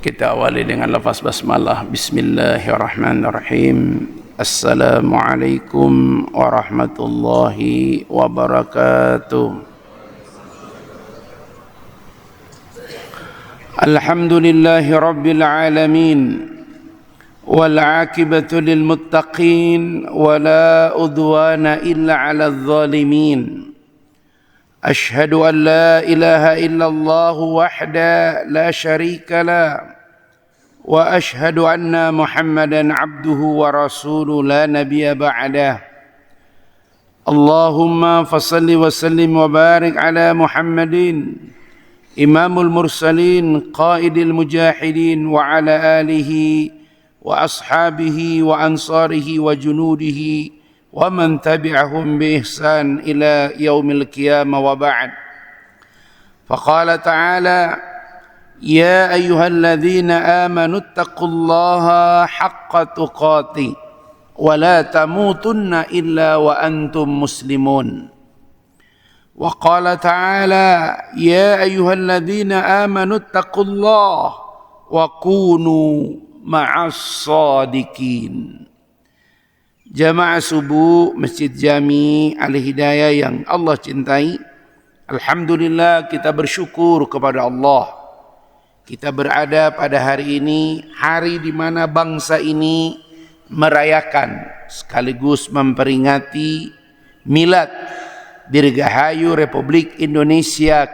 Kita awali dengan lafaz basmalah. Bismillahirrahmanirrahim. Assalamualaikum warahmatullahi wabarakatuh. Alhamdulillahi rabbil alamin. Wal 'aqibatu lil muttaqin wa la udwana illa 'alal zalimin. أشهد أن لا إله إلا الله وحده لا شريك له وأشهد أن محمدا عبده ورسوله لا نبي بعده اللهم فصل وسلم وبارك على محمد إمام المرسلين قائد المجاهدين وعلى آله وأصحابه وأنصاره وجنوده ومن تبعهم بإحسان إلى يوم القيامة وبعد فقال تعالى يا أيها الذين آمنوا اتقوا الله حق تقاته ولا تموتن إلا وأنتم مسلمون وقال تعالى يا أيها الذين آمنوا اتقوا الله وكونوا مع الصادقين. Jamaah subuh Masjid Jami Al-Hidayah yang Allah cintai, alhamdulillah kita bersyukur kepada Allah. Kita berada pada hari ini, hari di mana bangsa ini merayakan sekaligus memperingati milad Dirgahayu Republik Indonesia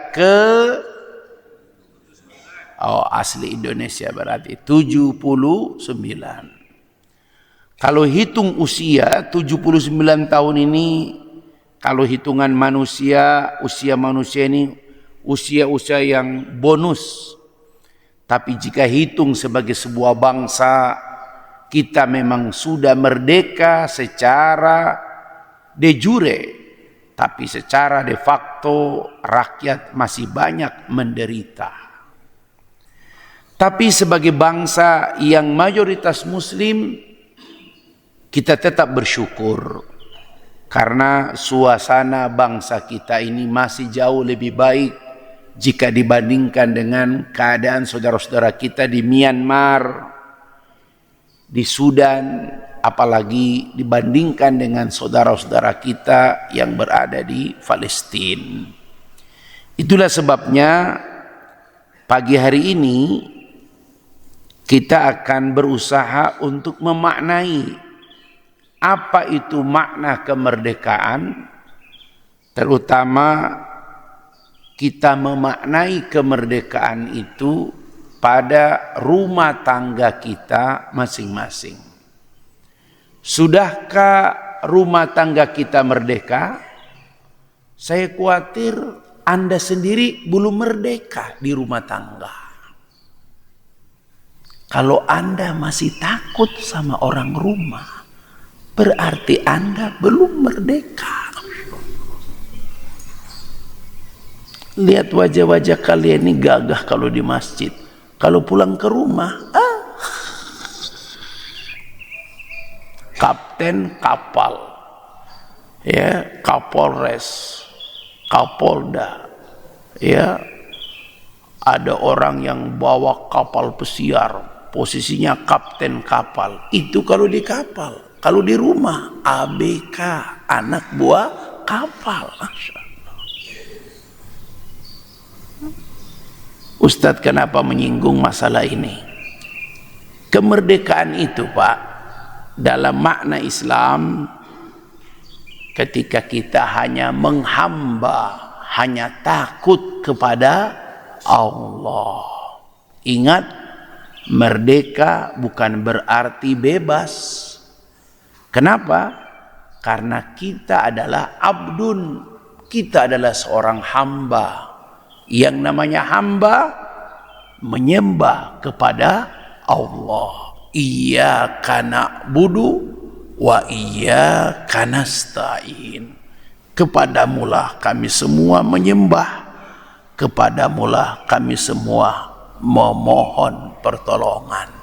asli Indonesia berarti 79. Kalau hitung usia 79 tahun ini, kalau hitungan manusia, usia manusia ini usia-usia yang bonus. Tapi jika hitung sebagai sebuah bangsa, kita memang sudah merdeka secara de jure, tapi secara de facto rakyat masih banyak menderita. Tapi sebagai bangsa yang mayoritas muslim, kita tetap bersyukur karena suasana bangsa kita ini masih jauh lebih baik jika dibandingkan dengan keadaan saudara-saudara kita di Myanmar, di Sudan, apalagi dibandingkan dengan saudara-saudara kita yang berada di Palestina. Itulah sebabnya pagi hari ini kita akan berusaha untuk memaknai apa itu makna kemerdekaan, terutama kita memaknai kemerdekaan itu pada rumah tangga kita masing-masing. Sudahkah rumah tangga kita merdeka? Saya khawatir Anda sendiri belum merdeka di rumah tangga. Kalau Anda masih takut sama orang rumah, berarti Anda belum merdeka. Lihat wajah-wajah kalian ini gagah kalau di masjid. Kalau pulang ke rumah, kapten kapal, ya, kapolres, kapolda, ya, ada orang yang bawa kapal pesiar, posisinya kapten kapal. Itu kalau di kapal. Kalau di rumah, ABK, anak buah kapal. Ustadz kenapa menyinggung masalah ini? Kemerdekaan itu Pak, dalam makna Islam, ketika kita hanya menghamba, hanya takut kepada Allah. Ingat, merdeka bukan berarti bebas. Kenapa? Karena kita adalah abdun, kita adalah seorang hamba. Yang namanya hamba menyembah kepada Allah. Iyyaka na'budu wa iyyaka nasta'in. Kepadamulah kami semua menyembah, kepadamulah kami semua memohon pertolongan.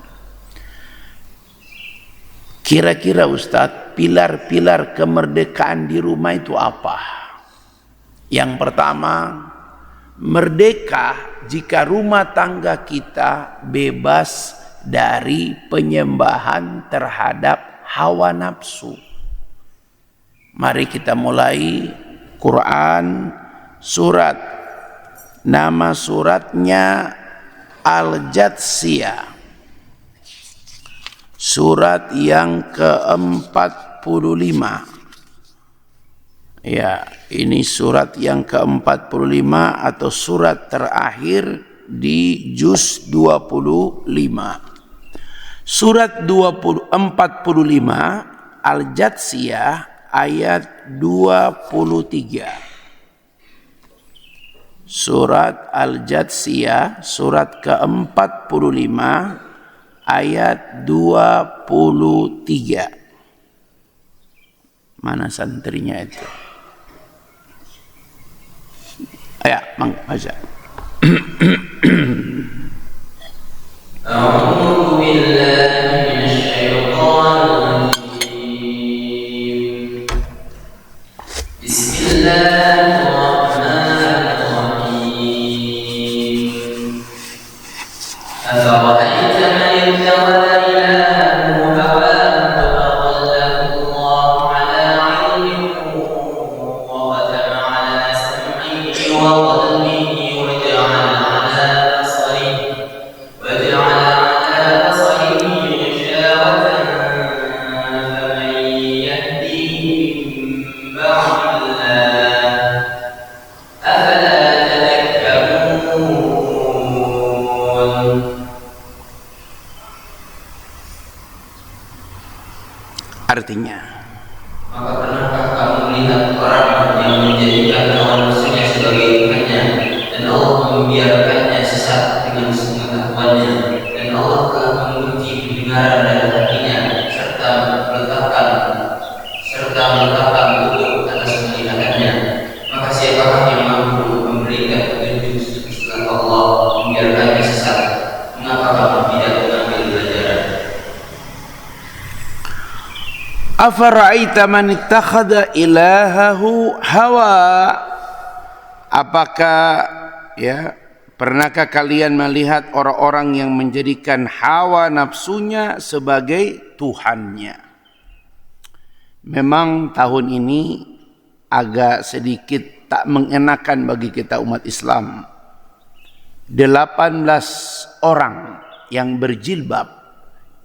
Kira-kira Ustadz, pilar-pilar kemerdekaan di rumah itu apa? Yang pertama, Merdeka jika rumah tangga kita bebas dari penyembahan terhadap hawa nafsu. Mari kita mulai Quran surat, nama suratnya Al-Jathiyah. Surat yang ke-45. Ya, ini surat yang ke-45 atau surat terakhir di juz 25. Surat 45 Al-Jathiyah ayat 23. Surat Al-Jathiyah surat ke-45 ayat 23. Mana santrinya itu? Ya, Mang baca. A'udzu billahi minasyaitonir rajim. Bismillahirrahmanirrahim. Afara'aita man ittakhadha ilahahu hawahu wa adallahu Allahu 'ala 'ilmin wa khatama 'ala sam'ihi wa qalbihi wa ja'ala 'ala basarihi ghishawatan faman yahdihi min ba'dillah afala tadhakkarun. Artinya, Maka pernahkah kamu melihat orang yang menjadikan hawa nafsunya sebagai Tuhannya, dan Allah membiarkannya sesat dengan sepengetahuannya, dan Allah telah mengunci pendengaran dan hatinya, serta meletakkan tutup atas penglihatannya. Maka siapakah yang mampu memberikan petunjuk setelah Allah membiarkannya sesat? Mengapa kamu tidak mengambil pelajaran? afara'aita man ittakhadha ilahahu hawa. Apakah pernahkah kalian melihat orang-orang yang menjadikan hawa nafsunya sebagai Tuhannya? Memang tahun ini agak sedikit tak mengenakan bagi kita umat Islam. 18 orang yang berjilbab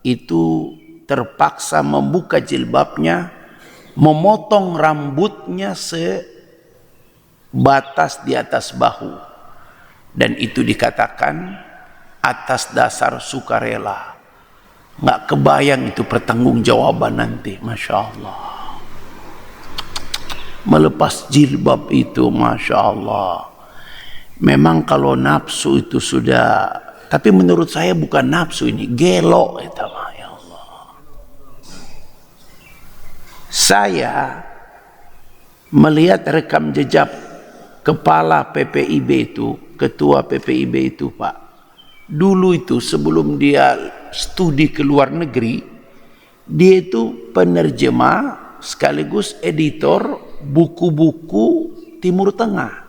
itu terpaksa membuka jilbabnya, memotong rambutnya sebatas di atas bahu, dan itu dikatakan atas dasar sukarela. Nggak kebayang itu pertanggungjawaban nanti, masya Allah. Melepas jilbab itu, masya Allah. Memang kalau nafsu itu sudah, tapi menurut saya bukan nafsu ini, gelo itu mah. Saya melihat rekam jejak kepala PPIB itu, ketua PPIB itu Pak. Dulu itu sebelum dia studi ke luar negeri, dia itu penerjemah sekaligus editor buku-buku Timur Tengah.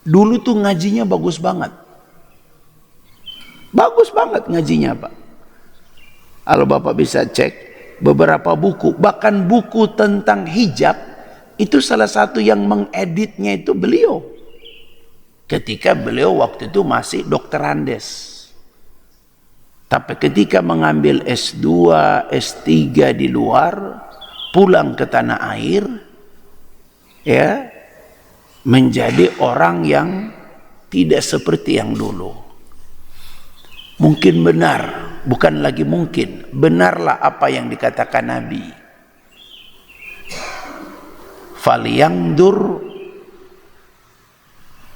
Dulu tuh ngajinya bagus banget. Bagus banget ngajinya Pak. Kalau Bapak bisa cek beberapa buku, bahkan buku tentang hijab, itu salah satu yang mengeditnya itu beliau. Ketika beliau waktu itu masih Dr. Andes. Tapi ketika mengambil S2, S3 di luar, pulang ke tanah air, ya, menjadi orang yang tidak seperti yang dulu. Mungkin benar, bukan lagi mungkin, benarlah apa yang dikatakan Nabi. Falyandur,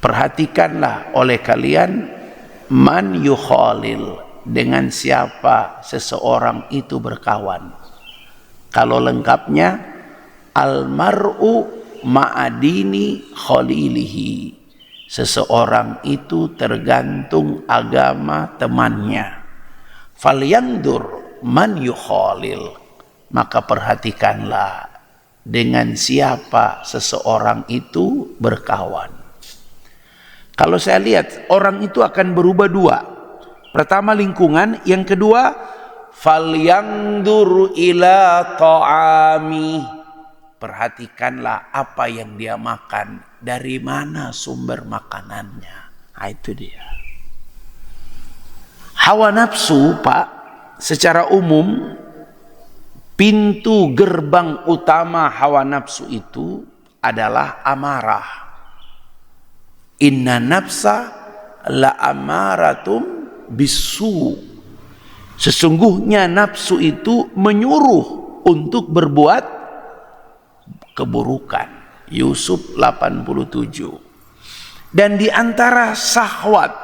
perhatikanlah oleh kalian, man yukhalil, dengan siapa seseorang itu berkawan. Kalau lengkapnya, almar'u ma'adini khalilihi, seseorang itu tergantung agama temannya. Falyandur man yukhalil, maka perhatikanlah dengan siapa seseorang itu berkawan. Kalau saya lihat orang itu akan berubah dua. Pertama lingkungan, yang kedua falyanzur ila ta'ami. Perhatikanlah apa yang dia makan, dari mana sumber makanannya. Nah, itu dia. Hawa nafsu, Pak, secara umum pintu gerbang utama hawa nafsu itu adalah amarah. Inna nafsa la amaratum bisu. Sesungguhnya nafsu itu menyuruh untuk berbuat keburukan. Yusuf 87. Dan di antara syahwat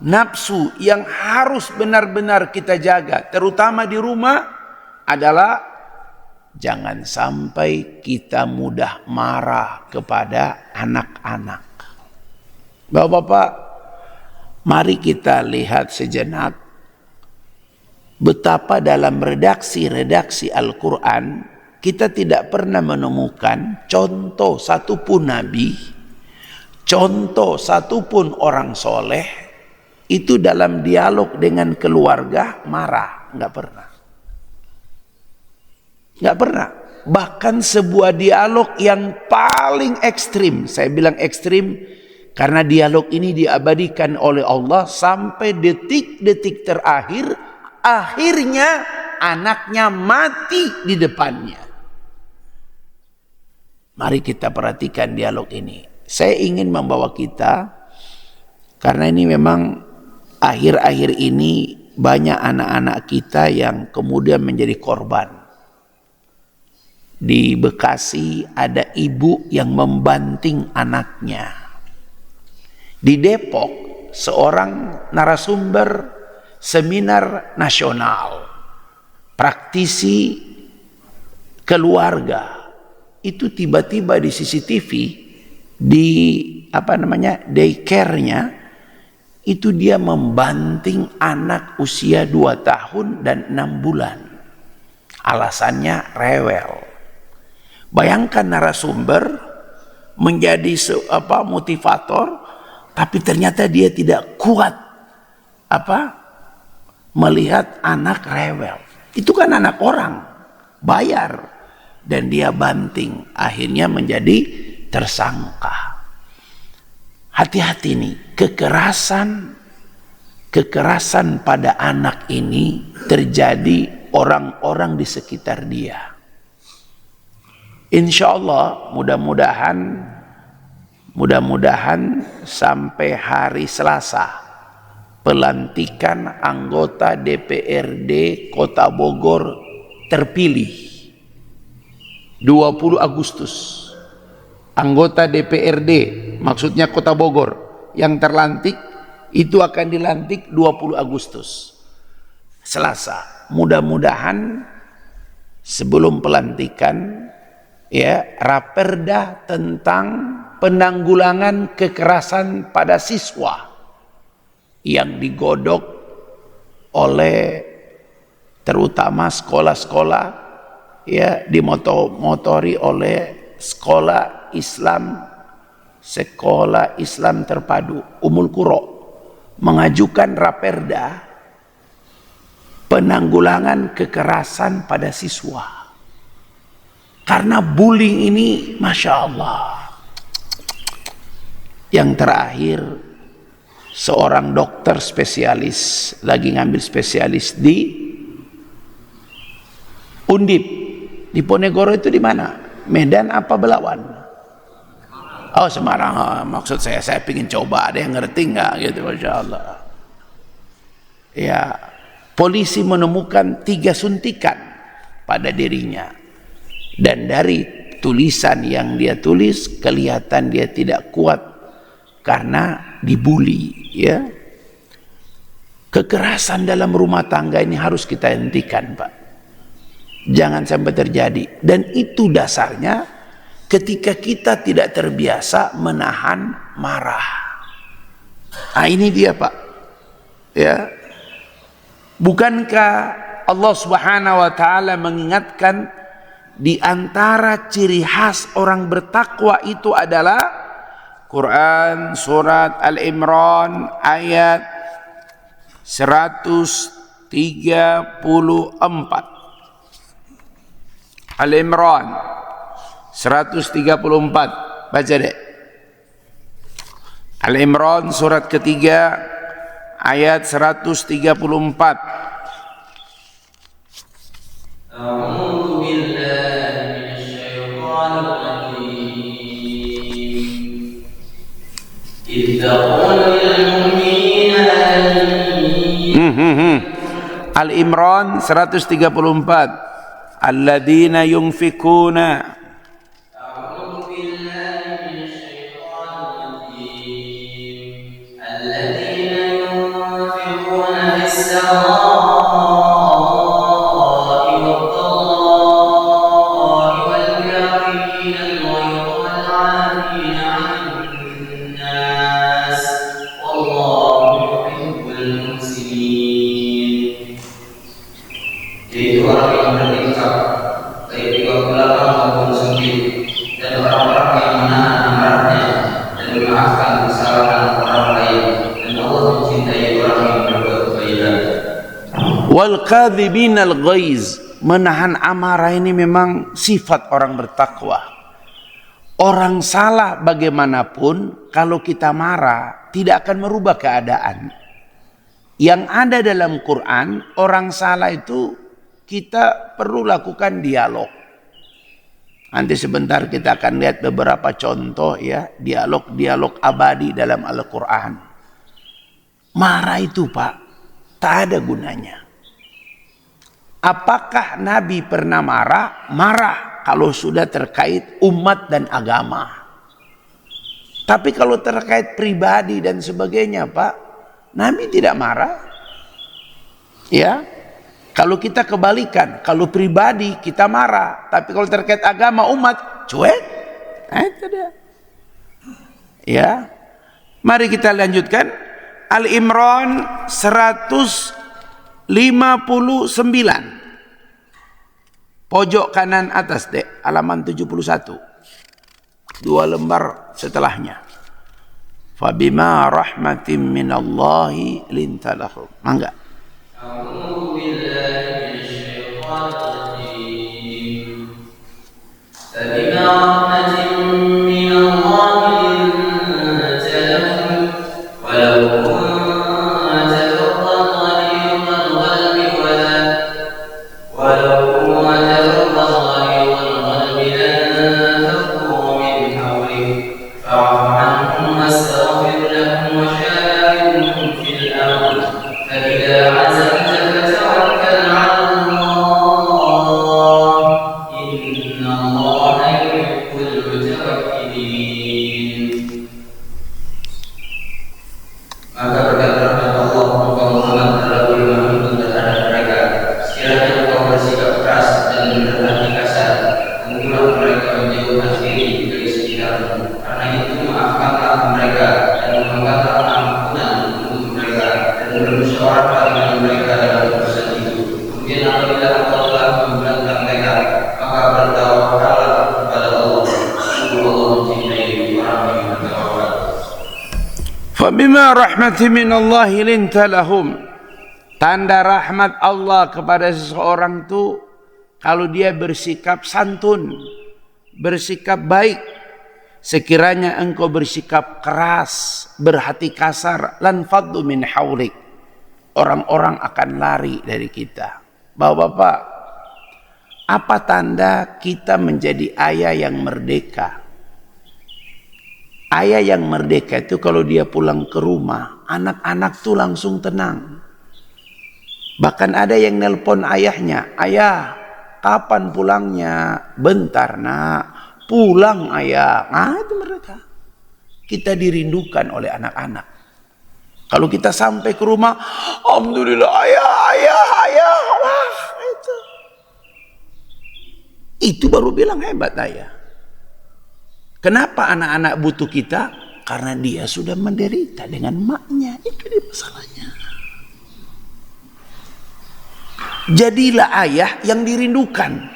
nafsu yang harus benar-benar kita jaga, terutama di rumah, adalah jangan sampai kita mudah marah kepada anak-anak. Bapak-bapak, mari kita lihat sejenak betapa dalam redaksi-redaksi Al-Quran kita tidak pernah menemukan contoh satupun nabi, contoh satupun orang soleh itu dalam dialog dengan keluarga marah. Nggak pernah. Nggak pernah. Bahkan sebuah dialog yang paling ekstrim, saya bilang ekstrim karena dialog ini diabadikan oleh Allah sampai detik-detik terakhir, akhirnya anaknya mati di depannya. Mari kita perhatikan dialog ini. Saya ingin membawa kita, karena ini memang akhir-akhir ini banyak anak-anak kita yang kemudian menjadi korban. Di Bekasi ada ibu yang membanting anaknya. Di Depok seorang narasumber seminar nasional, praktisi keluarga, itu tiba-tiba di CCTV di daycare-nya itu dia membanting anak usia 2 tahun dan 6 bulan. Alasannya rewel. Bayangkan narasumber menjadi motivator, tapi ternyata dia tidak kuat melihat anak rewel. Itu kan anak orang, bayar, dan dia banting, akhirnya menjadi tersangka. Hati-hati nih, kekerasan pada anak ini terjadi orang-orang di sekitar dia. Insya Allah mudah-mudahan sampai hari Selasa pelantikan anggota DPRD Kota Bogor terpilih 20 Agustus. Anggota DPRD, maksudnya Kota Bogor, yang terlantik itu akan dilantik 20 Agustus. Selasa. Mudah-mudahan sebelum pelantikan raperda tentang penanggulangan kekerasan pada siswa yang digodok oleh terutama sekolah-sekolah dimotori oleh sekolah Islam terpadu Ummul Qura mengajukan raperda penanggulangan kekerasan pada siswa. Karena bullying ini Masya Allah. Yang terakhir, seorang dokter spesialis lagi ngambil spesialis di Undip di Ponegoro. Itu di mana? Medan apa Belawan? Oh, Semarang. Maksud saya ingin coba, ada yang ngerti nggak gitu, Masya Allah. Ya, polisi menemukan 3 suntikan pada dirinya, dan dari tulisan yang dia tulis kelihatan dia tidak kuat karena dibully. Ya, kekerasan dalam rumah tangga ini harus kita hentikan, Pak. Jangan sampai terjadi. Dan itu dasarnya ketika kita tidak terbiasa menahan marah. Nah, ini dia, Pak. Ya, bukankah Allah Subhanahu wa taala mengingatkan di antara ciri khas orang bertakwa itu adalah Quran surat Al-Imran ayat 134. Al-Imran 134. Baca deh. Al-Imran surat ketiga ayat 134. أعوذ بالله من الشيطان الرجيم إذ تقول للمؤمنين Al-Imran 134. Alladzina yunfikuna. أعوذ بالله من الشيطان الرجيم الذين ينفقون في السراء Wal kadhibinal ghaiz, menahan amarah ini memang sifat orang bertakwa. Orang salah bagaimanapun, kalau kita marah tidak akan merubah keadaan. Yang ada dalam Quran, orang salah itu kita perlu lakukan dialog. Nanti sebentar kita akan lihat beberapa contoh ya, dialog-dialog abadi dalam Al-Quran. Marah itu Pak, tak ada gunanya. Apakah Nabi pernah marah? Marah kalau sudah terkait umat dan agama. Tapi kalau terkait pribadi dan sebagainya Pak, Nabi tidak marah. Ya, kalau kita kebalikan, kalau pribadi kita marah, tapi kalau terkait agama umat cuek. Nah, itu dia. Ya, mari kita lanjutkan. Al-Imran 159, pojok kanan atas dek, halaman 71, 2 lembar setelahnya. Fabima rahmatin minallahi lintalahum. Mangga. أعوذ بالله من الشيطان الرجيم فبما رحمة من الله لنت لهم ولو كنت فظا غليظ القلب لانفضوا من حولك فاعف عنهم واستغفر لهم وشاورهم في الأمر فإذا عزمت فتوكل على الله إن الله يحب المتوكلين. Maka berkatalah Allah engkau Muhammad terlalu lemah lembut terhadap mereka. Sekiranya engkau bersikap keras dan berhati kasar, tentulah mereka menjauhkan diri dari sekitarmu. Karena itu maafkanlah mereka dan memohonlah ampunan untuk mereka dan bermusyawarah dengan mereka dalam urusan itu. Kemudian apabila engkau telah memberatkan mereka, maka bertawakallah kepada Allah. Sungguh Allah mencintai orang yang bertawakal. Fabima rahmatin minallahi lintalahum. Tanda rahmat Allah kepada seseorang itu kalau dia bersikap santun, bersikap baik. Sekiranya engkau bersikap keras, berhati kasar, lanfaddu min haulik, orang-orang akan lari dari kita. Bapak-bapak, apa tanda kita menjadi ayah yang merdeka? Ayah yang merdeka itu kalau dia pulang ke rumah, anak-anak tuh langsung tenang. Bahkan ada yang nelpon ayahnya, ayah kapan pulangnya? Bentar nak, pulang ayah. Nah itu mereka. Kita dirindukan oleh anak-anak. Kalau kita sampai ke rumah, alhamdulillah ayah. Wah itu baru bilang hebat ayah. Kenapa anak-anak butuh kita? Karena dia sudah menderita dengan maknya. Itu dia masalahnya. Jadilah ayah yang dirindukan.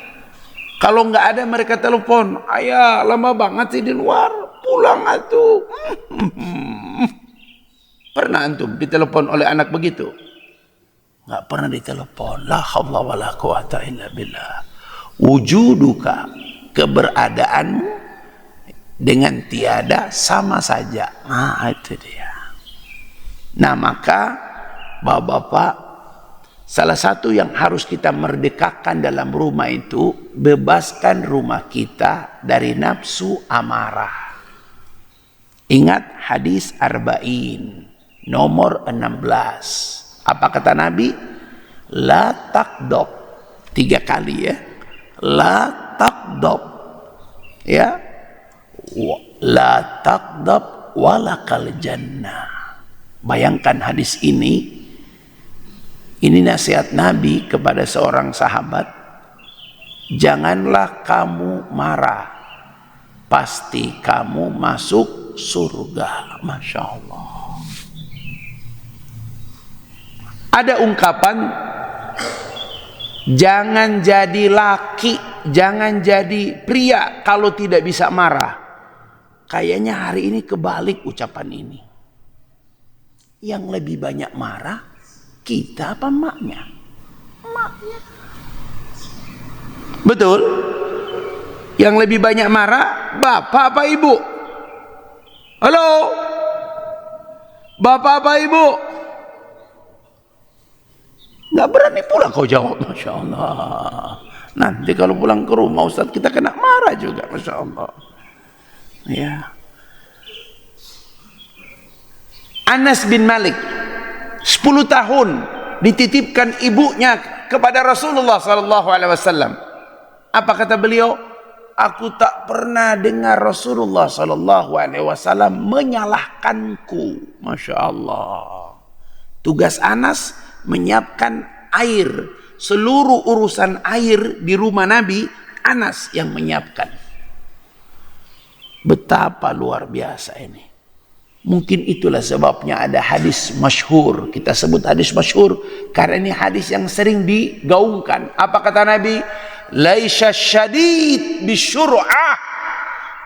Kalau nggak ada mereka telepon, ayah lama banget sih di luar, pulang atuh. Pernah antum ditelepon oleh anak begitu? Nggak pernah ditelepon. La haula wala quwata illa billah. Wujuduka, keberadaanmu dengan tiada sama saja. Nah, itu dia. Nah, maka bapak-bapak, salah satu yang harus kita merdekakan dalam rumah itu, bebaskan rumah kita dari nafsu amarah. Ingat hadis Arba'in nomor 16. Apa kata Nabi? La taqdob. 3 kali ya. La taqdob. Ya. La taqdob walakal jannah. Bayangkan hadis ini. Ini nasihat Nabi kepada seorang sahabat. Janganlah kamu marah. Pasti kamu masuk surga. Masya Allah. Ada ungkapan, jangan jadi laki, jangan jadi pria kalau tidak bisa marah. Kayaknya hari ini kebalik ucapan ini. Yang lebih banyak marah, kita apa maknya? Maknya. Betul? Yang lebih banyak marah, bapak apa ibu? Halo? Bapak apa ibu? Nggak berani pula kau jawab. Masya Allah. Nanti kalau pulang ke rumah Ustaz kita kena marah juga. Masya Allah. Ya. Anas bin Malik 10 tahun dititipkan ibunya kepada Rasulullah SAW. Apa kata beliau? Aku tak pernah dengar Rasulullah SAW menyalahkanku. Masya Allah. Tugas Anas menyiapkan air, seluruh urusan air di rumah Nabi, Anas yang menyiapkan. Betapa luar biasa ini. Mungkin itulah sebabnya ada hadis masyhur. Kita sebut hadis masyhur karena ini hadis yang sering digaungkan. Apa kata Nabi? Laisya syadid bisyur'ah.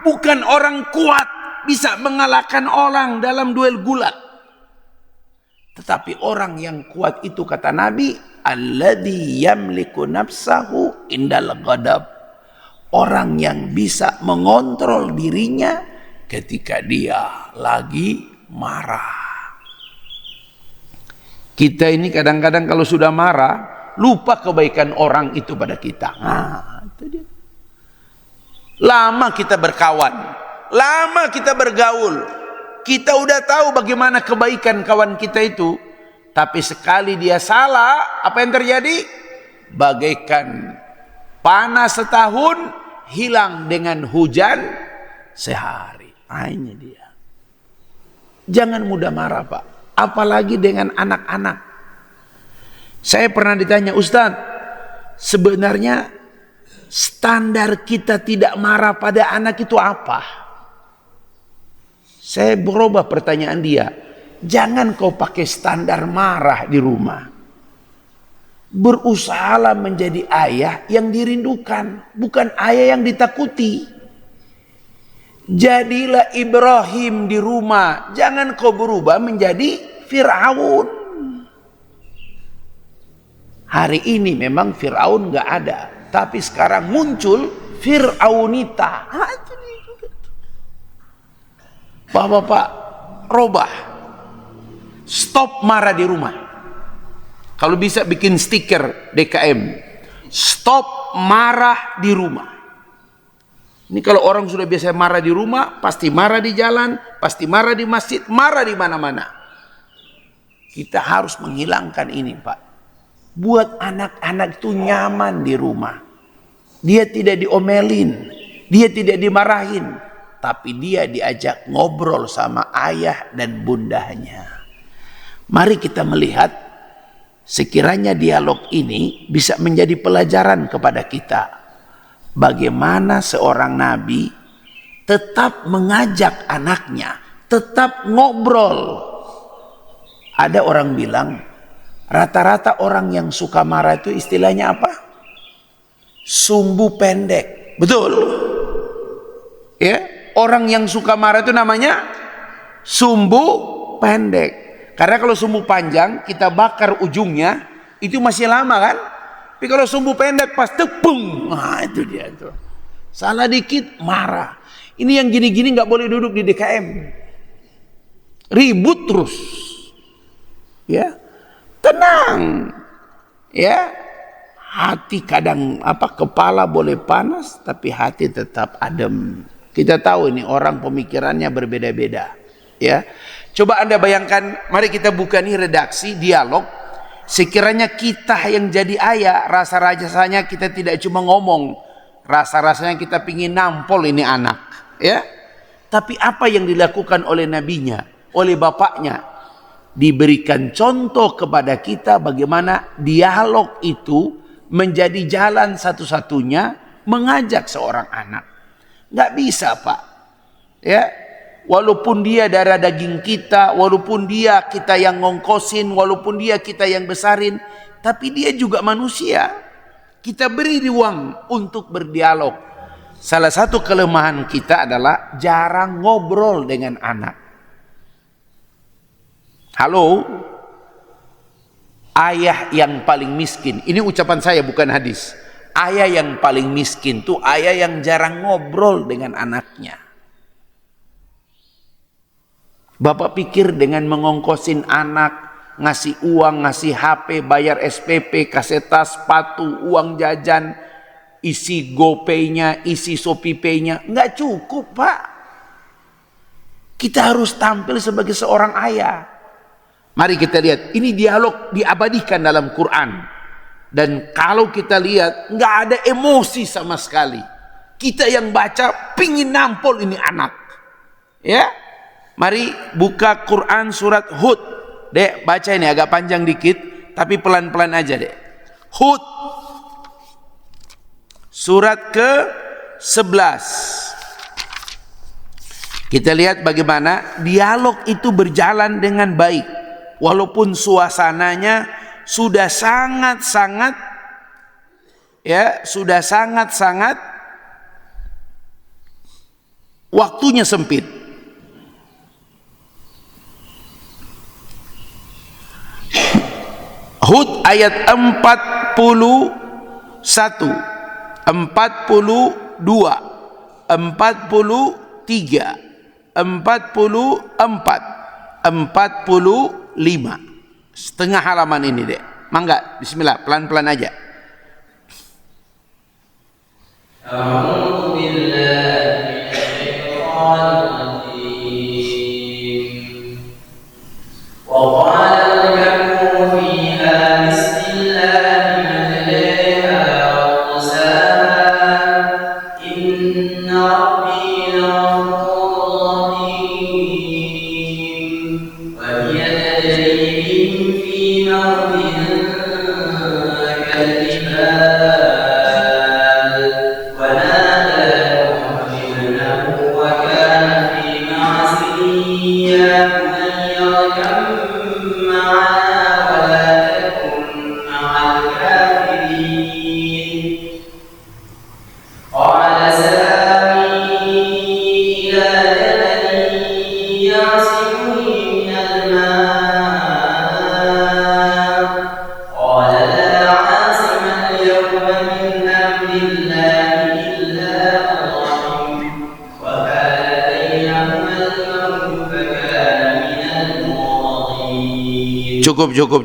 Bukan orang kuat bisa mengalahkan orang dalam duel gulat. Tetapi orang yang kuat itu kata Nabi, alladzi yamliku nafsahu indal ghadab. Orang yang bisa mengontrol dirinya ketika dia lagi marah. Kita ini kadang-kadang kalau sudah marah, lupa kebaikan orang itu pada kita. Nah, itu dia. Lama kita berkawan, lama kita bergaul. Kita udah tahu bagaimana kebaikan kawan kita itu. Tapi sekali dia salah, apa yang terjadi? Bagaikan panas setahun, hilang dengan hujan sehari. Nah, ini dia. Jangan mudah marah, Pak. Apalagi dengan anak-anak. Saya pernah ditanya, Ustaz, sebenarnya standar kita tidak marah pada anak itu apa? Saya berubah pertanyaan dia. Jangan kau pakai standar marah di rumah. Berusahalah menjadi ayah yang dirindukan, bukan ayah yang ditakuti. Jadilah Ibrahim di rumah. Jangan kau berubah menjadi Fir'aun. Hari ini memang Fir'aun gak ada. Tapi sekarang muncul Fir'aunita. Bapak-bapak, robah. Stop marah di rumah. Kalau bisa bikin stiker DKM. Stop marah di rumah. Ini kalau orang sudah biasa marah di rumah, pasti marah di jalan, pasti marah di masjid, marah di mana-mana. Kita harus menghilangkan ini, Pak. Buat anak-anak itu nyaman di rumah. Dia tidak diomelin, dia tidak dimarahin. Tapi dia diajak ngobrol sama ayah dan bundanya. Mari kita melihat sekiranya dialog ini bisa menjadi pelajaran kepada kita. Bagaimana seorang nabi tetap mengajak anaknya, tetap ngobrol. Ada orang bilang, rata-rata orang yang suka marah itu istilahnya apa? Sumbu pendek. Betul? Ya? Orang yang suka marah itu namanya sumbu pendek. Karena kalau sumbu panjang kita bakar ujungnya itu masih lama kan? Tapi kalau sumbu pendek pas tepung, nah itu dia tuh. Salah dikit marah. Ini yang gini-gini nggak boleh duduk di DKM. Ribut terus. Ya. Tenang. Ya. Hati kadang kepala boleh panas tapi hati tetap adem. Kita tahu ini orang pemikirannya berbeda-beda. Ya. Coba Anda bayangkan, mari kita buka nih redaksi dialog. Sekiranya kita yang jadi ayah, rasa-rasanya kita tidak cuma ngomong, rasa-rasanya kita pingin nampol ini anak, ya. Tapi apa yang dilakukan oleh nabinya, oleh bapaknya, diberikan contoh kepada kita bagaimana dialog itu menjadi jalan satu-satunya mengajak seorang anak. Nggak bisa, Pak, ya. Walaupun dia darah daging kita, walaupun dia kita yang ngongkosin, walaupun dia kita yang besarin, tapi dia juga manusia. Kita beri ruang untuk berdialog. Salah satu kelemahan kita adalah jarang ngobrol dengan anak. Halo, ayah yang paling miskin, ini ucapan saya bukan hadis. Ayah yang paling miskin tuh ayah yang jarang ngobrol dengan anaknya. Bapak pikir dengan mengongkosin anak, ngasih uang, ngasih HP, bayar SPP, kasih tas, sepatu, uang jajan, isi GoPay-nya, isi ShopeePay-nya, nggak cukup, Pak. Kita harus tampil sebagai seorang ayah. Mari kita lihat, ini dialog diabadikan dalam Quran. Dan kalau kita lihat, nggak ada emosi sama sekali. Kita yang baca, pingin nampol ini anak. Ya. Mari buka Quran surat Hud. Dek, baca ini agak panjang dikit, tapi pelan-pelan aja, Dek. Hud. Surat ke-11. Kita lihat bagaimana dialog itu berjalan dengan baik. Walaupun suasananya sudah sangat-sangat waktunya sempit. Hud ayat 41, 42, 43, 44, 45. Setengah halaman ini, Dek. Mangga, bismillah, pelan-pelan aja.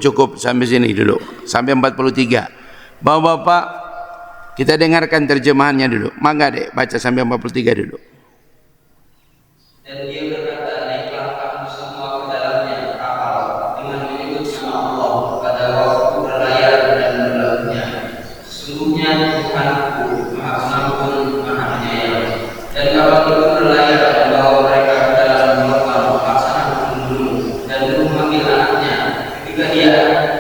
Cukup sampai sini dulu, sampai 43. Bapak-bapak, kita dengarkan terjemahannya dulu. Mangga, Dek, baca sampai 43 dulu. Dan dia berkata, naiklah kamu semua ke dalamnya kapal dengan menyebut nama Allah pada waktu berlayar dan berlautnya. Sesungguhnya Tuhanku Maha Pengampun, Maha Penyayang. Dan kapal itu berlayar dan bawa mereka ke dalam lautan laksana gunung dan Nuh memanggil anaknya. Ketika dia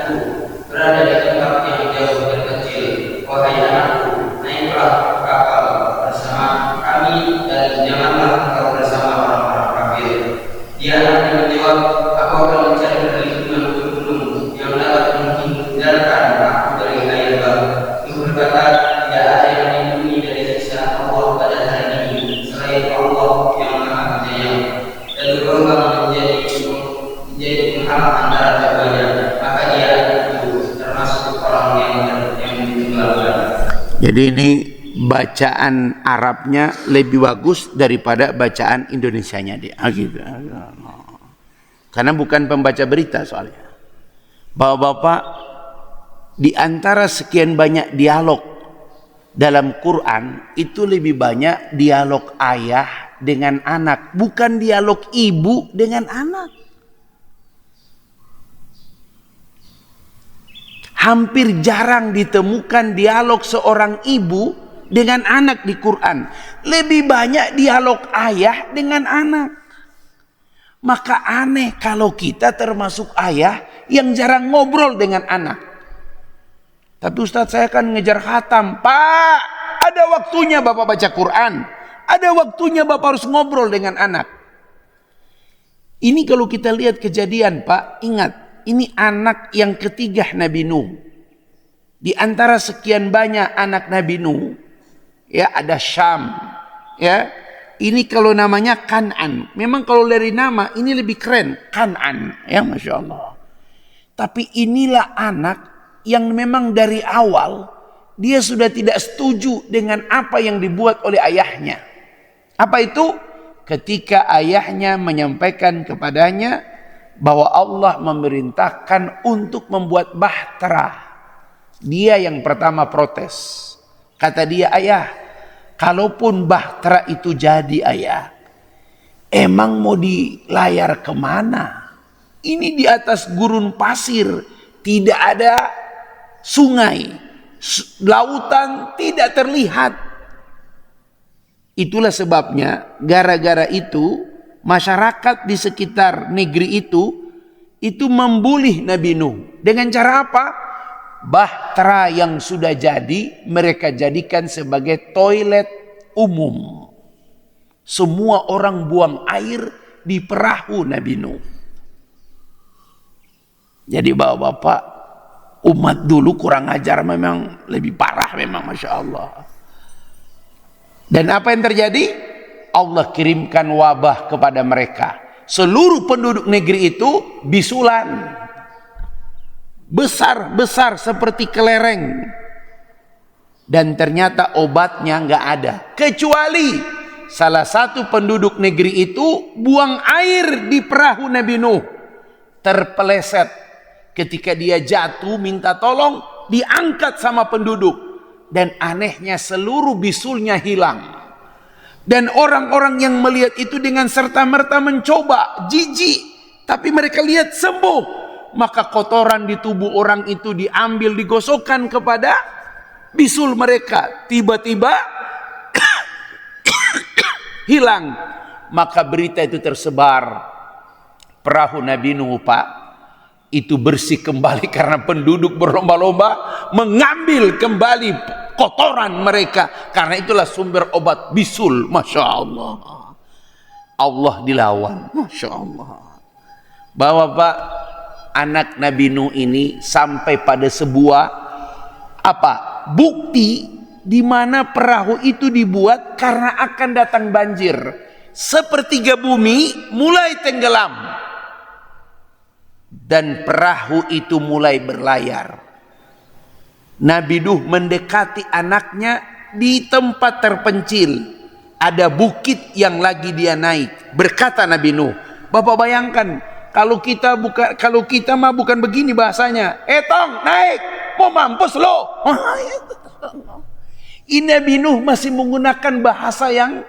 itu berada di tempat yang jauh dan kecil, wahai anakku, naiklah ke kapal bersama kami dan janganlah engkau bersama orang-orang kafir. Dia akan menjawab, aku akan mencari perlindungan ke gunung yang dapat menghindarkan aku dari air bah. Nuh berkata, tidak ada yang melindungi dari siksa Allah pada hari ini selain Allah yang Maha Penyayang. Dan berulang menjadi Jadi ini bacaan Arabnya lebih bagus daripada bacaan Indonesianya dia. Gitu. Karena bukan pembaca berita soalnya. Bapak-bapak, di antara sekian banyak dialog dalam Quran, itu lebih banyak dialog ayah dengan anak, bukan dialog ibu dengan anak. Hampir jarang ditemukan dialog seorang ibu dengan anak di Quran. Lebih banyak dialog ayah dengan anak. Maka aneh kalau kita termasuk ayah yang jarang ngobrol dengan anak. Tapi Ustadz, saya kan ngejar khatam. Pak, ada waktunya Bapak baca Quran. Ada waktunya Bapak harus ngobrol dengan anak. Ini kalau kita lihat kejadian, Pak, ingat. Ini anak yang ketiga Nabi Nuh. Di antara sekian banyak anak Nabi Nuh, ya ada Syam, ya. Ini kalau namanya Kan'an. Memang kalau dari nama ini lebih keren, Kan'an, ya Masya Allah. Tapi inilah anak yang memang dari awal dia sudah tidak setuju dengan apa yang dibuat oleh ayahnya. Apa itu? Ketika ayahnya menyampaikan kepadanya bahwa Allah memerintahkan untuk membuat bahtera. Dia yang pertama protes. Kata dia, ayah, kalaupun bahtera itu jadi ayah, emang mau di layar kemana? Ini di atas gurun pasir, tidak ada sungai, lautan tidak terlihat. Itulah sebabnya, gara-gara itu, masyarakat di sekitar negeri itu membuli Nabi Nuh. Dengan cara apa? Bahtera yang sudah jadi mereka jadikan sebagai toilet umum. Semua orang buang air di perahu Nabi Nuh. Jadi bapak-bapak, umat dulu kurang ajar, memang lebih parah memang, Masya Allah. Dan apa yang terjadi? Allah kirimkan wabah kepada mereka. Seluruh penduduk negeri itu bisulan. Besar-besar seperti kelereng. Dan ternyata obatnya nggak ada. Kecuali salah satu penduduk negeri itu buang air di perahu Nabi Nuh. Terpeleset. Ketika dia jatuh minta tolong, diangkat sama penduduk. Dan anehnya seluruh bisulnya hilang. Dan orang-orang yang melihat itu dengan serta-merta mencoba, jijik. Tapi mereka lihat sembuh. Maka kotoran di tubuh orang itu diambil, digosokkan kepada bisul mereka. Tiba-tiba hilang. Maka berita itu tersebar. Perahu Nabi Nuh, Pak, itu bersih kembali karena penduduk berlomba-lomba mengambil kembali kotoran mereka. Karena itulah sumber obat bisul. Masya Allah. Allah dilawan. Masya Allah. Bapak, anak Nabi Nuh ini sampai pada sebuah bukti di mana perahu itu dibuat karena akan datang banjir. Sepertiga bumi mulai tenggelam. Dan perahu itu mulai berlayar. Nabi Nuh mendekati anaknya di tempat terpencil. Ada bukit yang lagi dia naik. Berkata Nabi Nuh, Bapak bayangkan, kalau kita mah bukan begini bahasanya. Tong, naik, mau mampus lo. Ini Nabi Nuh masih menggunakan bahasa yang,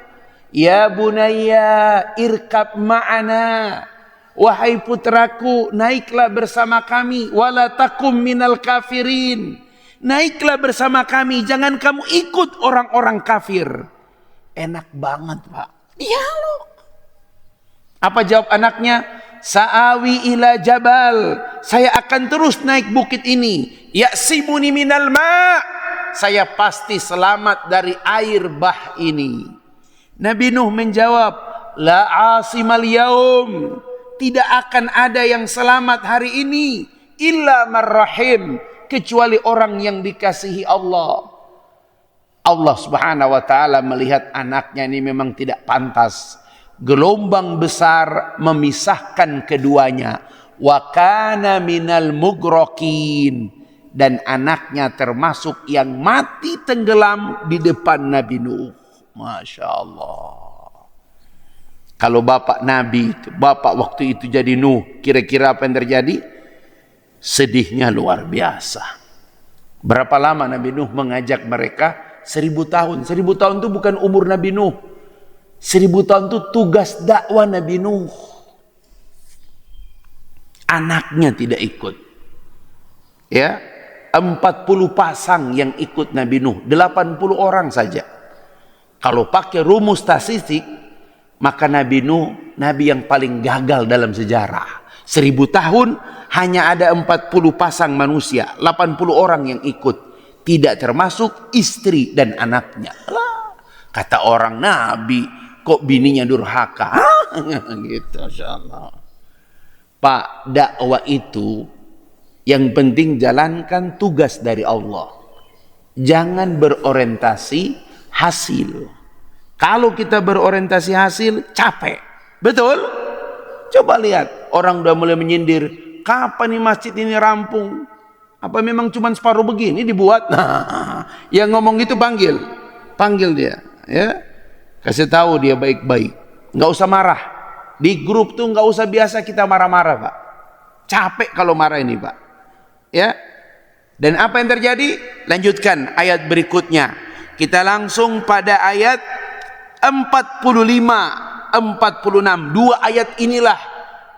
ya bunayya irkab ma'ana. Wahai putraku, naiklah bersama kami. Wala takum minal kafirin. Naiklah bersama kami, jangan kamu ikut orang-orang kafir. Enak banget, Pak. Dialog. Apa jawab anaknya? Sa'awi ila jabal. Saya akan terus naik bukit ini. Ya'simuni minal ma'. Saya pasti selamat dari air bah ini. Nabi Nuh menjawab, la asimal yaum. Tidak akan ada yang selamat hari ini. Illa marrahim. Kecuali orang yang dikasihi Allah. Allah subhanahu wa ta'ala melihat anaknya ini memang tidak pantas. Gelombang besar memisahkan keduanya. Wa kana minal mugrokin. dan anaknya termasuk yang mati tenggelam di depan Nabi Nuh. Masya Allah. Kalau bapak Nabi itu, bapak waktu itu jadi Nuh, kira-kira apa yang terjadi? Sedihnya luar biasa. Berapa lama Nabi Nuh mengajak mereka? 1000 tahun. 1000 tahun itu bukan umur Nabi Nuh. 1000 tahun itu tugas dakwah Nabi Nuh. Anaknya tidak ikut. Ya, 40 pasang yang ikut Nabi Nuh, 80 orang saja. Kalau pakai rumus statistik, maka Nabi Nuh, Nabi yang paling gagal dalam sejarah. 1000 tahun hanya ada 40 pasang manusia, 80 orang yang ikut. Tidak termasuk istri dan anaknya. Kata orang Nabi, kok bininya durhaka? Gitu, Masya Allah. Pak, dakwah itu yang penting jalankan tugas dari Allah. Jangan berorientasi hasil. Kalau kita berorientasi hasil, capek. Betul? Coba lihat, orang udah mulai menyindir, kapan nih masjid ini rampung? Apa memang cuma separuh begini dibuat? Nah, yang ngomong itu panggil dia, ya. Kasih tahu dia baik-baik. Nggak usah marah. Di grup tuh nggak usah biasa kita marah-marah, Pak. Capek kalau marah ini, Pak. Ya. Dan apa yang terjadi? Lanjutkan ayat berikutnya. Kita langsung pada ayat 45, 46. Dua ayat inilah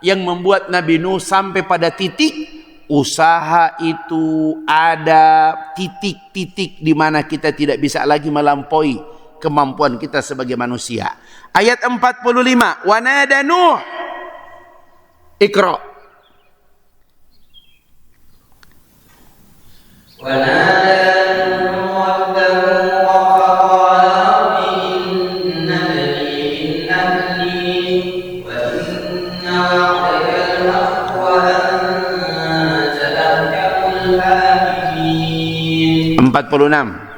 yang membuat Nabi Nuh sampai pada titik usaha itu ada titik-titik di mana kita tidak bisa lagi melampaui kemampuan kita sebagai manusia. Ayat 45, wa nada Nuh. Iqra. Wa nada Empat puluh enam.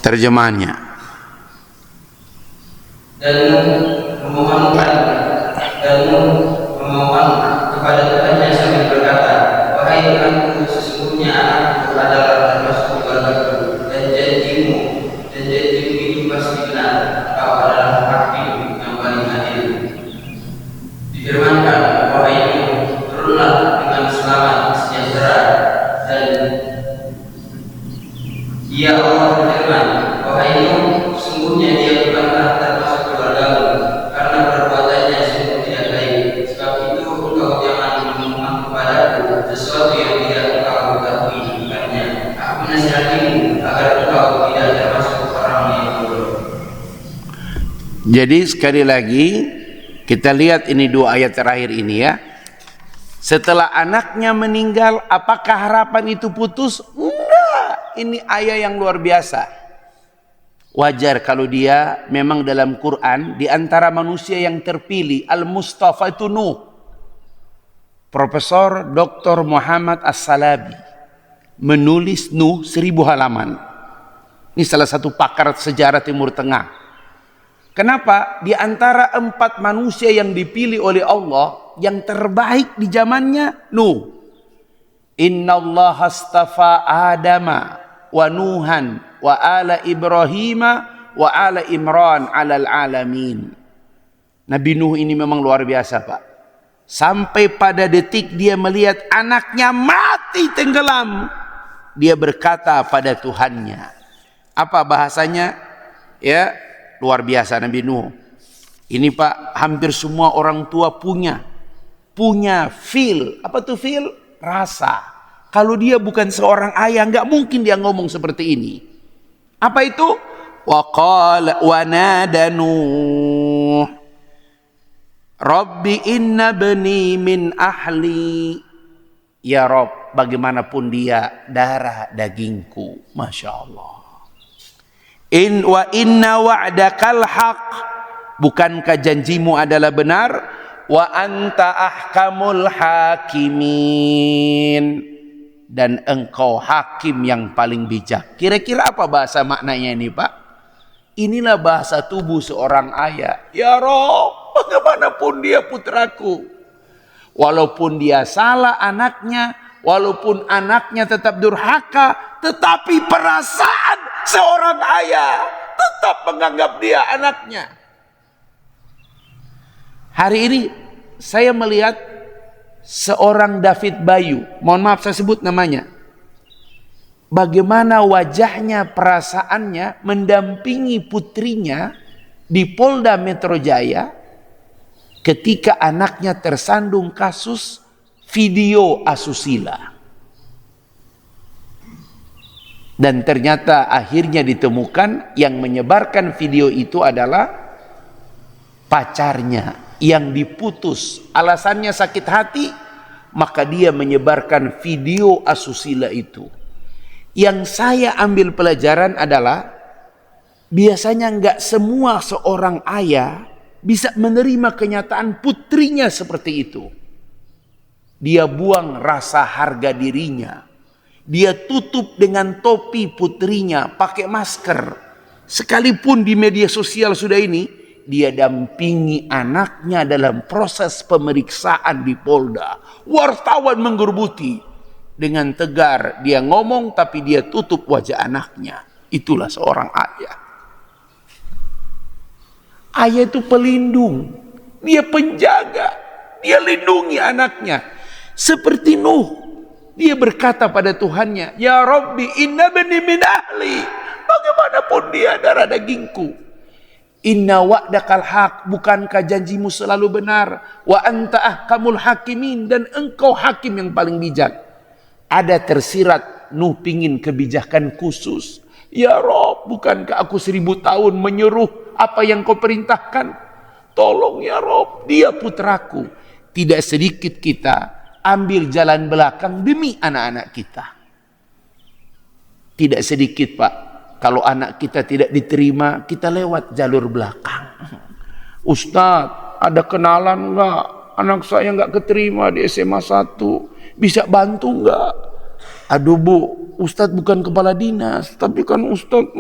Terjemahannya. Dan memohon kepada Tuhannya sambil berkata, wahai Tuhanku, sesungguhnya anakku adalah termasuk keluargaku, dan janjimu itu pasti benar. Kau adalah hakim yang paling adil. Difirmankan, wahai Nuh, turunlah dengan selamat sejahtera. Dan dia Allah berfirman, wahai Nuh, sesungguhnya dia bukanlah termasuk keluargamu, karena perbuatannya sungguh tidak baik. Sebab itu engkau jangan memohon kepadaku sesuatu yang tidak engkau ketahui bukannya. Aku menasihatimu agar engkau tidak termasuk orang yang bodoh. Jadi sekali lagi kita lihat ini dua ayat terakhir ini ya. Setelah anaknya meninggal, apakah harapan itu putus? Enggak. Ini ayat yang luar biasa. Wajar kalau dia memang dalam Quran di antara manusia yang terpilih, Al-Mustafa itu Nuh. Profesor Dr. Muhammad As-Salabi menulis Nuh 1000 halaman. Ini salah satu pakar sejarah Timur Tengah. Kenapa? Di antara 4 manusia yang dipilih oleh Allah, yang terbaik di zamannya Nuh. Inna Allah astafa Adama wa Nuhan wa ala Ibrahim wa ala Imran alal alamin. Nabi Nuh ini memang luar biasa, Pak. Sampai pada detik dia melihat anaknya mati tenggelam, dia berkata pada Tuhannya. Apa bahasanya? Ya, luar biasa Nabi Nuh. Ini Pak, hampir semua orang tua punya feel. Apa tuh feel? Rasa. Kalau dia bukan seorang ayah, nggak mungkin dia ngomong seperti ini. Apa itu? Wa qala wa nada Nuh Rabbi inna bani min ahli. Ya Rob, bagaimanapun dia darah dagingku. Masya Allah. Wa inna wa'dakal haq Bukankah janjimu adalah benar? Wa anta ahkamul hakimin. Dan engkau hakim yang paling bijak. Kira-kira apa bahasa maknanya ini, Pak? Inilah bahasa tubuh seorang ayah. Ya Rob, bagaimanapun dia putraku. Walaupun dia salah anaknya, walaupun anaknya tetap durhaka, tetapi perasaan seorang ayah tetap menganggap dia anaknya. Hari ini saya melihat seorang David Bayu, mohon maaf saya sebut namanya. Bagaimana wajahnya, perasaannya mendampingi putrinya di Polda Metro Jaya ketika anaknya tersandung kasus video asusila. Dan ternyata akhirnya ditemukan yang menyebarkan video itu adalah pacarnya yang diputus, alasannya sakit hati, maka dia menyebarkan video asusila itu. Yang saya ambil pelajaran adalah biasanya enggak semua seorang ayah bisa menerima kenyataan putrinya seperti itu. Dia buang rasa harga dirinya, dia tutup dengan topi putrinya, pakai masker. Sekalipun di media sosial sudah ini, dia dampingi anaknya dalam proses pemeriksaan di Polda. Wartawan menggerubuti. Dengan tegar dia ngomong tapi dia tutup wajah anaknya. Itulah seorang ayah. Ayah itu pelindung. Dia penjaga. Dia lindungi anaknya. Seperti Nuh. Dia berkata pada Tuhannya, Ya Rabbi inna bani min ahli. Bagaimanapun dia darah dagingku. Inna wa'dakal haq, bukankah janjimu selalu benar? Wa anta ahkamul hakimin, dan engkau hakim yang paling bijak. Ada tersirat Nuh pingin kebijakan khusus. Ya Rob, bukankah aku 1000 tahun menyuruh apa yang kau perintahkan? Tolong ya Rob, dia putraku. Tidak sedikit kita ambil jalan belakang demi anak-anak kita. Tidak sedikit Pak. Kalau anak kita tidak diterima, kita lewat jalur belakang. Ustadz, ada kenalan enggak? Anak saya enggak keterima di SMA 1. Bisa bantu enggak? Aduh Bu, Ustadz bukan kepala dinas, tapi kan Ustadz.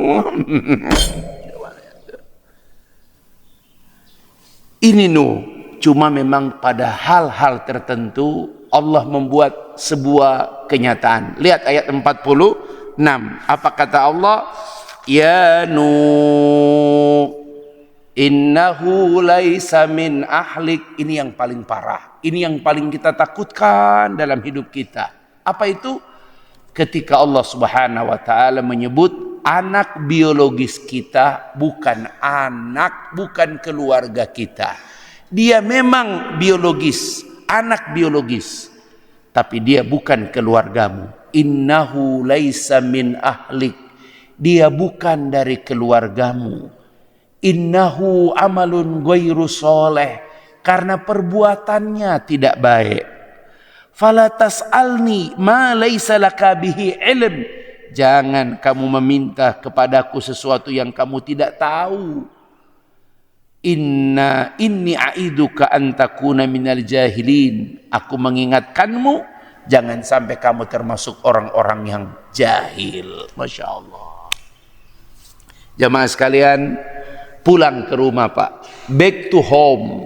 Ini Nuh, cuma memang pada hal-hal tertentu Allah membuat sebuah kenyataan. Lihat ayat 46. Apa kata Allah? Ya Nuh, innahu laisa min ahlik. Ini yang paling parah. Ini yang paling kita takutkan dalam hidup kita. Apa itu? Ketika Allah Subhanahu wa taala menyebut anak biologis kita bukan anak, bukan keluarga kita. Dia memang biologis, anak biologis, tapi dia bukan keluargamu. Innahu laisa min ahlik. Dia bukan dari keluargamu. Innahu amalun ghairu soleh. Karena perbuatannya tidak baik. Fala tas'alni ma laisa laka bihi ilm. Jangan kamu meminta kepadaku sesuatu yang kamu tidak tahu. Inni a'iduka an takuna minal jahilin. Aku mengingatkanmu, jangan sampai kamu termasuk orang-orang yang jahil. Masya Allah. Jamaah sekalian, pulang ke rumah Pak. Back to home.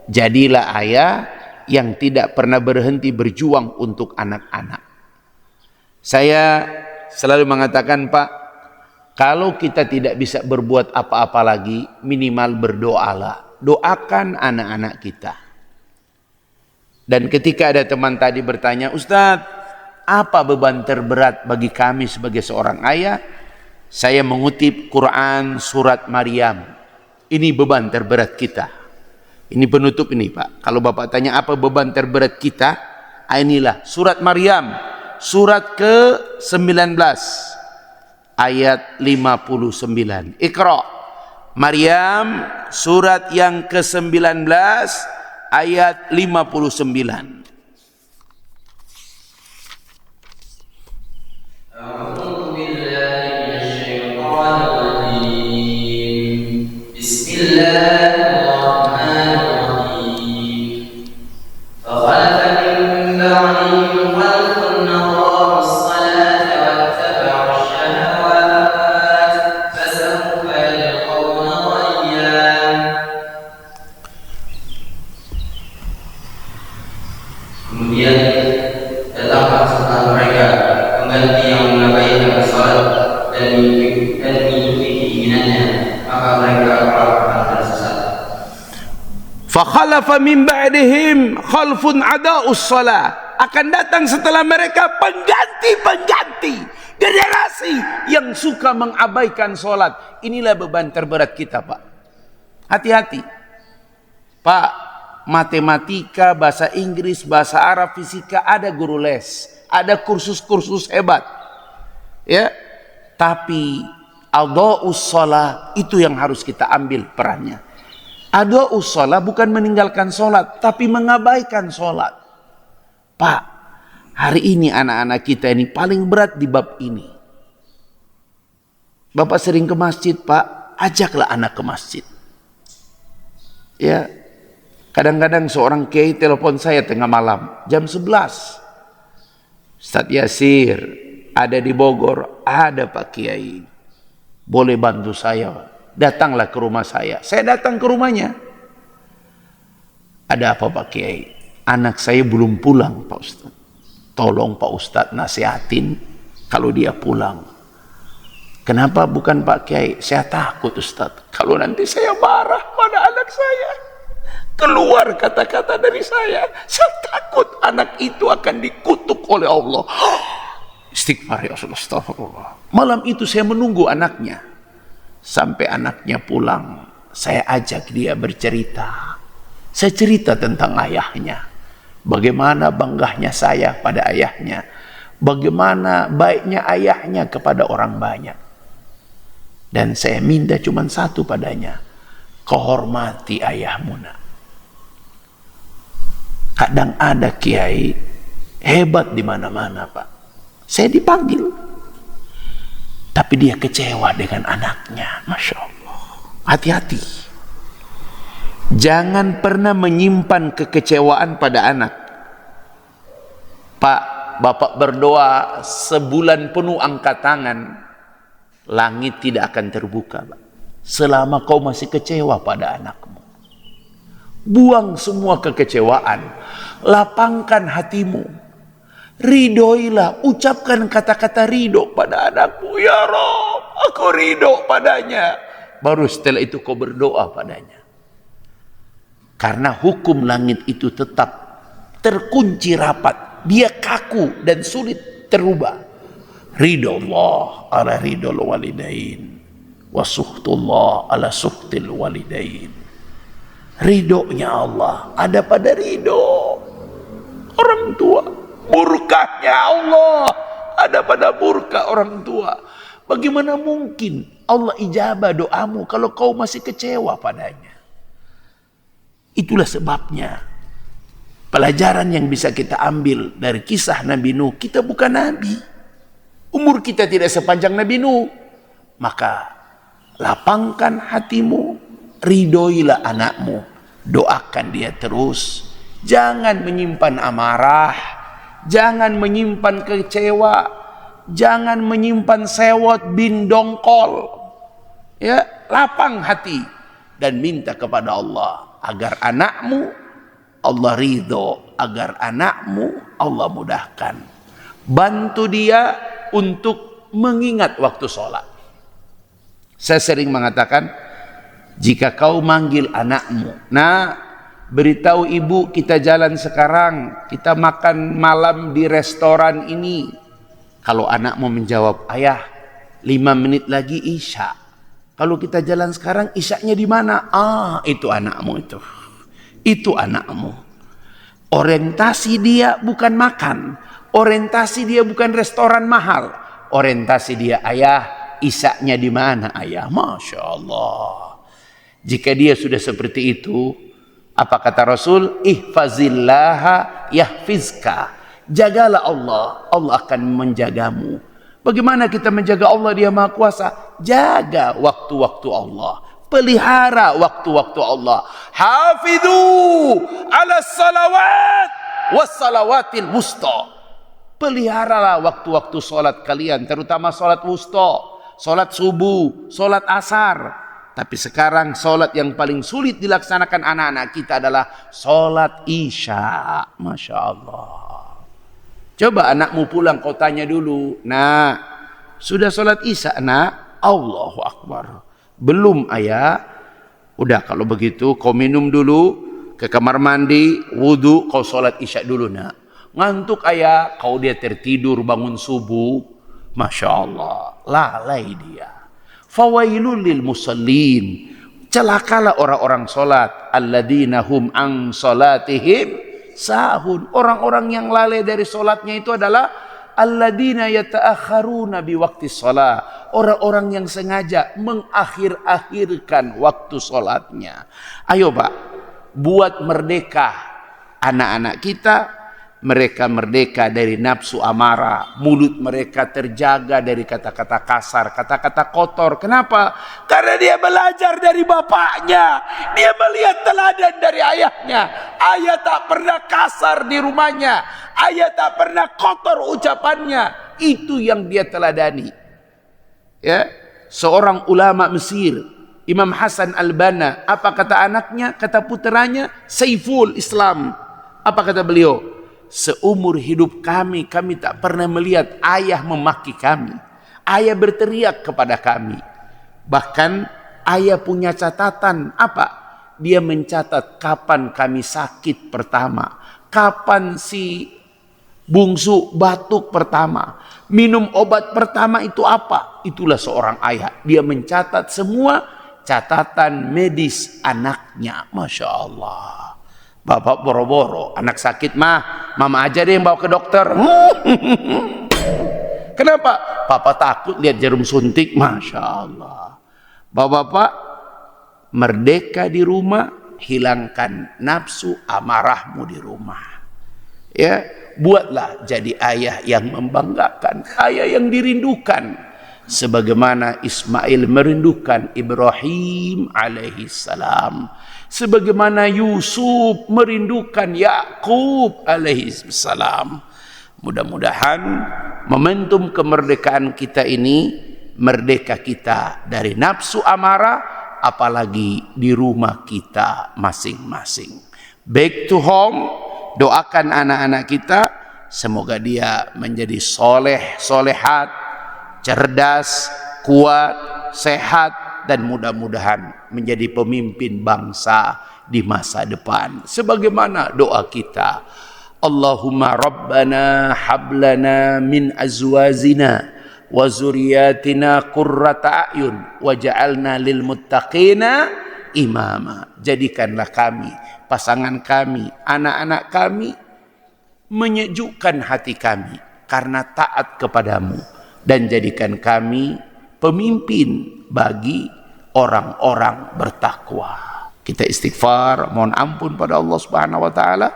Jadilah ayah yang tidak pernah berhenti berjuang untuk anak-anak. Saya selalu mengatakan Pak, kalau kita tidak bisa berbuat apa-apa lagi, minimal berdoalah. Doakan anak-anak kita. Dan ketika ada teman tadi bertanya, Ustadz, apa beban terberat bagi kami sebagai seorang ayah? Saya mengutip Quran surat Maryam. Ini beban terberat kita. Ini penutup ini Pak. Kalau Bapak tanya apa beban terberat kita? Inilah surat Maryam. Surat ke-19. Ayat 59. Iqra. Maryam surat yang ke-19 ayat 59. Bismillah. dan mengikuti keinginannya, maka mereka akan tersesat. Fakhalafa min ba'dihim khalfun ada'us shalah. Akan datang setelah mereka pengganti generasi yang suka mengabaikan sholat. Inilah beban terberat kita, Pak. Hati-hati, Pak. Matematika, bahasa Inggris, bahasa Arab, fisika, ada guru les, ada kursus-kursus hebat, ya. Tapi adha'us shalah itu yang harus kita ambil perannya. Adha'us shalah bukan meninggalkan sholat, tapi mengabaikan sholat. Pak, hari ini anak-anak kita ini paling berat di bab ini. Bapak sering ke masjid, Pak, ajaklah anak ke masjid. Ya, kadang-kadang seorang kiai telepon saya tengah malam, jam 11. Ustaz Yasir, ada di Bogor, ada Pak Kiai. Boleh bantu saya? Datanglah ke rumah saya. Saya datang ke rumahnya. Ada apa Pak Kiai? Anak saya belum pulang Pak Ustaz. Tolong Pak Ustaz nasihatin kalau dia pulang. Kenapa bukan Pak Kiai? Saya takut Ustaz. Kalau nanti saya marah pada anak saya, keluar kata-kata dari saya takut anak itu akan dikutuk oleh Allah. Istighfar ya Rasulullah, astagfirullah. Malam itu saya menunggu anaknya. Sampai anaknya pulang, saya ajak dia bercerita. Saya cerita tentang ayahnya. Bagaimana banggahnya saya pada ayahnya. Bagaimana baiknya ayahnya kepada orang banyak. Dan saya minta cuma satu padanya. Kau hormati ayahmu nak. Kadang ada kiai hebat di mana-mana Pak. Saya dipanggil. Tapi dia kecewa dengan anaknya. Masya Allah. Hati-hati. Jangan pernah menyimpan kekecewaan pada anak. Pak, Bapak berdoa sebulan penuh angkat tangan. Langit tidak akan terbuka Pak. Selama kau masih kecewa pada anakmu. Buang semua kekecewaan. Lapangkan hatimu. Ridoilah, ucapkan kata-kata ridho pada anakmu. Ya Rabb, aku ridho padanya. Baru setelah itu kau berdoa padanya. Karena hukum langit itu tetap terkunci rapat. Dia kaku dan sulit terubah. Ridho Allah ala ridho walidain. Wa suhtullah ala suhtil walidain. Ridhonya Allah ada pada ridho orang tua. Murkanya Allah ada pada murka orang tua. Bagaimana mungkin Allah ijabah doamu kalau kau masih kecewa padanya? Itulah sebabnya pelajaran yang bisa kita ambil dari kisah Nabi Nuh. Kita bukan Nabi. Umur kita tidak sepanjang Nabi Nuh. Maka lapangkan hatimu. Ridhoilah anakmu. Doakan dia terus. Jangan menyimpan amarah. Jangan menyimpan kecewa. Jangan menyimpan sewot bin dongkol. Ya, lapang hati dan minta kepada Allah agar anakmu Allah ridho, agar anakmu Allah mudahkan. Bantu dia untuk mengingat waktu sholat. Saya sering mengatakan, jika kau manggil anakmu, nah, beritahu ibu kita jalan sekarang, kita makan malam di restoran ini. Kalau anakmu menjawab, ayah 5 menit lagi isya. Kalau kita jalan sekarang, isyanya di mana? Ah, itu anakmu itu. Itu anakmu. Orientasi dia bukan makan. Orientasi dia bukan restoran mahal. Orientasi dia, ayah, isyanya di mana ayah? Masya Allah. Jika dia sudah seperti itu, apa kata Rasul? Ihfazillaha yahfizka. Jagalah Allah, Allah akan menjagamu. Bagaimana kita menjaga Allah? Dia Maha Kuasa. Jaga waktu-waktu Allah. Pelihara waktu-waktu Allah. Hafidhu ala salawat was salawatil wusta. Peliharalah waktu-waktu salat kalian, terutama salat wusta, salat subuh, salat asar. Tapi sekarang salat yang paling sulit dilaksanakan anak-anak kita adalah salat isya. Masya Allah. Coba anakmu pulang kau tanya dulu, nah, Sudah sholat isya nak? Allahu Akbar. Belum ayah. Udah kalau begitu kau minum dulu, ke kamar mandi, wudu, kau sholat isya dulu nak. Ngantuk ayah, kau dia tertidur bangun subuh. Masya Allah, lalai dia. Fawailul lil musallin. Celakalah orang-orang sholat. Alladzina hum an sholatihim sahun. Orang-orang yang lalai dari sholatnya itu adalah alladzina yata'akharuna biwakti sholat. Orang-orang yang sengaja mengakhir-akhirkan waktu sholatnya. Ayo Pak, buat merdeka anak-anak kita. Mereka merdeka dari nafsu amarah. Mulut mereka terjaga dari kata-kata kasar, kata-kata kotor. Kenapa? Karena dia belajar dari bapaknya. Dia melihat teladan dari ayahnya. Ayah tak pernah kasar di rumahnya. Ayah tak pernah kotor ucapannya. Itu yang dia teladani. Ya, seorang ulama Mesir, Imam Hasan Al-Banna, apa kata anaknya? Kata puteranya, Saiful Islam. Apa kata beliau? Seumur hidup kami tak pernah melihat ayah memaki kami. Ayah berteriak kepada kami. Bahkan ayah punya catatan. Apa? Dia mencatat kapan kami sakit pertama. Kapan si bungsu batuk pertama. Minum obat pertama itu apa? Itulah seorang ayah. Dia mencatat semua catatan medis anaknya. Masya Allah. Bapak boro-boro, anak sakit mah, mama aja deh yang bawa ke dokter. Kenapa? Papa takut lihat jarum suntik. Masya Allah. Bapak-bapak, merdeka di rumah, hilangkan nafsu amarahmu di rumah. Ya, buatlah jadi ayah yang membanggakan, ayah yang dirindukan, sebagaimana Ismail merindukan Ibrahim alaihi salam. Sebagaimana Yusuf merindukan Yakub alaihi salam. Mudah-mudahan momentum kemerdekaan kita ini, merdeka kita dari nafsu amarah, apalagi di rumah kita masing-masing. Back to home, doakan anak-anak kita, semoga dia menjadi soleh, solehat, cerdas, kuat, sehat, dan mudah-mudahan menjadi pemimpin bangsa di masa depan. Sebagaimana doa kita, Allahumma Rabbana hablana min azwazina wa zuriyatina qurrata a'yun waj'alna lil muttaqina imama. Jadikanlah kami, pasangan kami, anak-anak kami menyejukkan hati kami karena taat kepadamu, dan jadikan kami pemimpin bagi orang-orang bertakwa. Kita istighfar, mohon ampun pada Allah Subhanahu wa taala.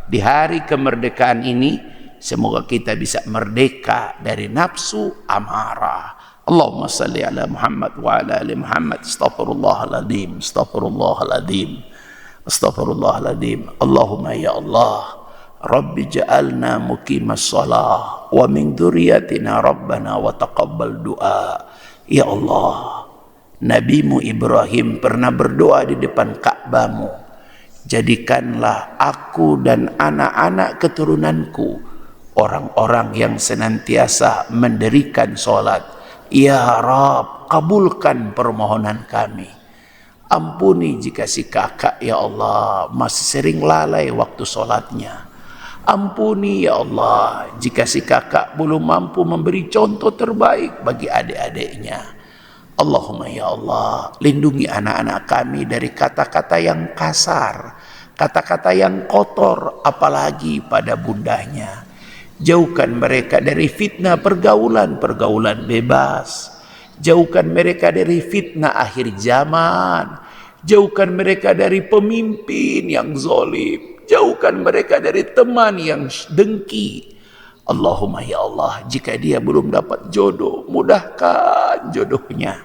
Di hari kemerdekaan ini semoga kita bisa merdeka dari nafsu amarah. Allahumma salli ala Muhammad wa ala ali Muhammad. Astaghfirullahaladzim, astaghfirullahaladzim, astaghfirullahaladzim. Allahumma ya Allah, Rabbi ja'alna muqimas shalah wa min dzurriyyatina rabbana wa taqabbal du'a. Ya Allah, Nabimu Ibrahim pernah berdoa di depan Ka'bahmu, jadikanlah aku dan anak-anak keturunanku orang-orang yang senantiasa mendirikan sholat. Ya Rab, kabulkan permohonan kami. Ampuni jika si kakak ya Allah masih sering lalai waktu sholatnya. Ampuni ya Allah jika si kakak belum mampu memberi contoh terbaik bagi adik-adiknya. Allahumma ya Allah, lindungi anak-anak kami dari kata-kata yang kasar, kata-kata yang kotor, apalagi pada bundanya. Jauhkan mereka dari fitnah pergaulan bebas. Jauhkan mereka dari fitnah akhir zaman. Jauhkan mereka dari pemimpin yang zalim. Jauhkan mereka dari teman yang dengki. Allahumma ya Allah, jika dia belum dapat jodoh, mudahkan jodohnya.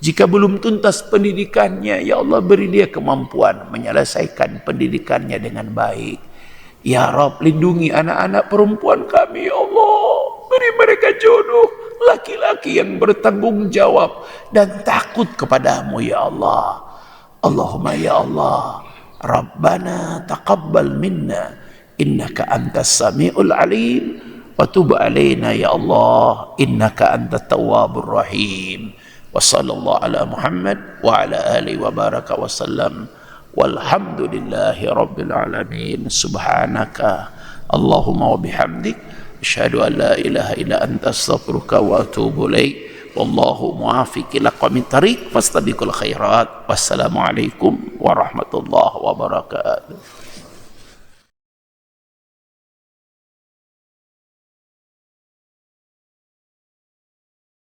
Jika belum tuntas pendidikannya, ya Allah beri dia kemampuan menyelesaikan pendidikannya dengan baik. Ya Rabb, lindungi anak-anak perempuan kami ya Allah. Beri mereka jodoh laki-laki yang bertanggung jawab dan takut kepadamu ya Allah. Allahumma ya Allah, Rabbana taqabbal minna innaka antas sami'ul alim wa tub alaina ya Allah innaka antat tawwabur rahim. Wa sallallahu ala Muhammad wa ala alihi wa baraka wa sallam. Walhamdulillahi rabbil alamin. Subhanaka Allahumma wa bihamdik asyhadu an la ilaha illa anta astaghfiruka wa atubu ilaik. Wallahu muwaffiq ila aqwamit thariq fastabiqul khairat. Wassalamu alaikum warahmatullahi wabarakatuh.